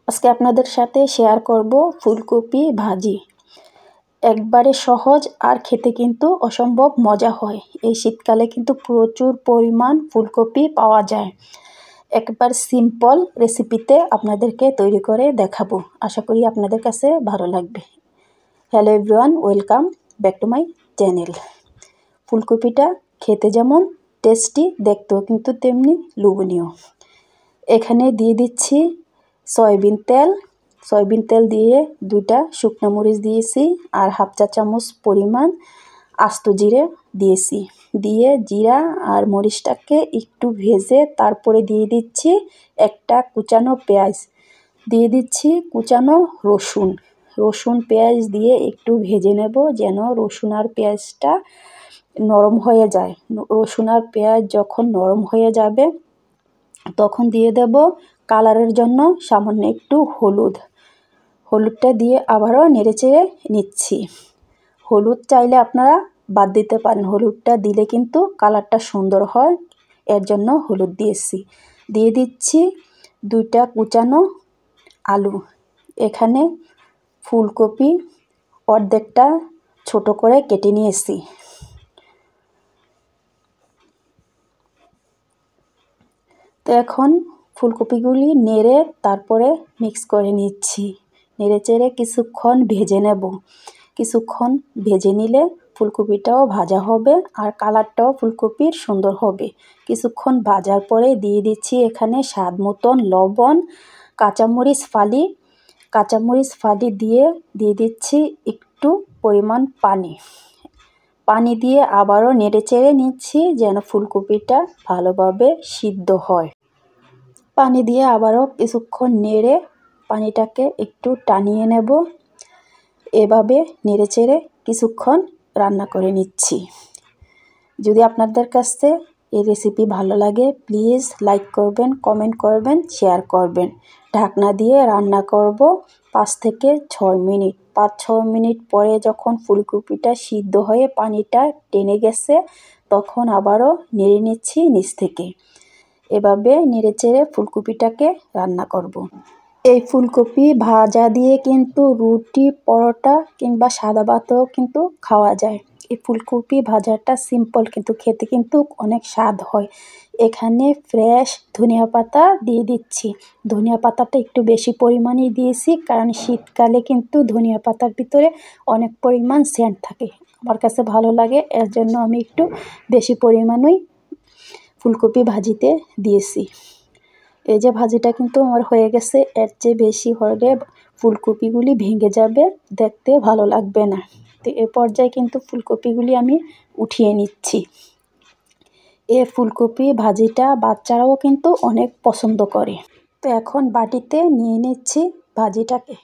আজকে আপনাদের সাথে শেয়ার করব ফুলকপি ভাজি। একবারে সহজ আর খেতে কিন্তু অসম্ভব মজা হয়। এই শীতকালে কিন্তু প্রচুর পরিমাণ ফুলকপি পাওয়া যায়। একবার সিম্পল রেসিপিতে আপনাদেরকে তৈরি করে দেখাবো। আশা করি আপনাদের কাছে ভালো লাগবে। Hello everyone, welcome back to my channel. ফুলকপিটা খেতে যেমন টেস্টি, দেখতেও কিন্তু তেমনি লোভনীয়। এখানে দিয়ে দিচ্ছি সয়াবিন তেল দিয়ে 2টা শুকনো মরিচ দিয়েছি আর হাফ চা চামচ পরিমাণ আস্ত জিরে দিয়েছি। দিয়ে জিরা আর মরিচটাকে একটু ভেজে তারপরে দিয়ে দিচ্ছি একটা কুচানো পেঁয়াজ, দিয়ে দিচ্ছি কুচানো রসুন পেঁয়াজ দিয়ে একটু ভেজে নেব যেন রসুন আর পেঁয়াজটা নরম হয়ে যায়। রসুন আর পেঁয়াজ যখন নরম হয়ে যাবে তখন দিয়ে দেব কালারের জন্য সামান্য একটু হলুদটা দিয়ে আবারও নেড়েচেড়ে নিচ্ছি। হলুদ চাইলে আপনারা বাদ দিতে পারেন, হলুদটা দিলে কিন্তু কালারটা সুন্দর হয়, এর জন্য হলুদ দিয়েছি। দিয়ে দিচ্ছি 2টা কুচানো আলু। এখানে ফুলকপি অর্ধেকটা ছোট করে কেটে নিয়েছি। তো এখন ফুলকপিগুলি নেড়ে তারপরে মিক্স করে নিচ্ছি। নেড়েচেড়ে কিছুক্ষণ ভেজে নেব। কিছুক্ষণ ভেজে নিলে ফুলকপিটাও ভাজা হবে আর কালারটাও ফুলকপির সুন্দর হবে। কিছুক্ষণ ভাজার পরে দিয়ে দিচ্ছি এখানে স্বাদ মতন লবণ, কাঁচামরিচ ফালি দিয়ে দিচ্ছি একটু পরিমাণ পানি দিয়ে আবারও নেড়েচেড়ে নিচ্ছি যেন ফুলকপিটা ভালোভাবে সিদ্ধ হয়। পানি দিয়ে আবারও কিছুক্ষণ নেড়ে পানিটাকে একটু টানিয়ে নেব। এভাবে নেড়েচেড়ে কিছুক্ষণ রান্না করে নিচ্ছি। যদি আপনাদের কাছে এই রেসিপি ভালো লাগে প্লিজ লাইক করবেন, কমেন্ট করবেন, শেয়ার করবেন। ঢাকনা দিয়ে রান্না করব 5 থেকে 6 মিনিট। 5-6 মিনিট পরে যখন ফুলকপিটা সিদ্ধ হয়ে পানিটা টেনে গেছে তখন আবারও নেড়ে নিচ্ছি নিচ থেকে। এভাবে নেড়েচেড়ে ফুলকপিটাকে রান্না করব। এই ফুলকপি ভাজা দিয়ে কিন্তু রুটি, পরোটা কিংবা সাদা ভাতেও কিন্তু খাওয়া যায়। এই ফুলকপি ভাজাটা সিম্পল কিন্তু খেতে কিন্তু অনেক স্বাদ হয়। এখানে ফ্রেশ ধনিয়া পাতা দিয়ে দিচ্ছি। ধনিয়া পাতাটা একটু বেশি পরিমাণেই দিয়েছি কারণ শীতকালে কিন্তু ধনিয়া পাতার ভিতরে অনেক পরিমাণ সেন্ট থাকে। আমার কাছে ভালো লাগে, এর জন্য আমি একটু বেশি পরিমাণেই ফুলকপি ভাজিতে দিয়েছি। এই যে ভাজিটা কিন্তু আমার হয়ে গেছে, এর চেয়ে বেশি হলে ফুলকপিগুলি ভেঙে যাবে, দেখতে ভালো লাগবে না। তো এ পর্যায়ে কিন্তু ফুলকপিগুলি আমি উঠিয়ে নিচ্ছি। এই ফুলকপি ভাজিটা বাচ্চারাও কিন্তু অনেক পছন্দ করে। তো এখন বাটিতে নিয়ে নিচ্ছি ভাজিটাকে।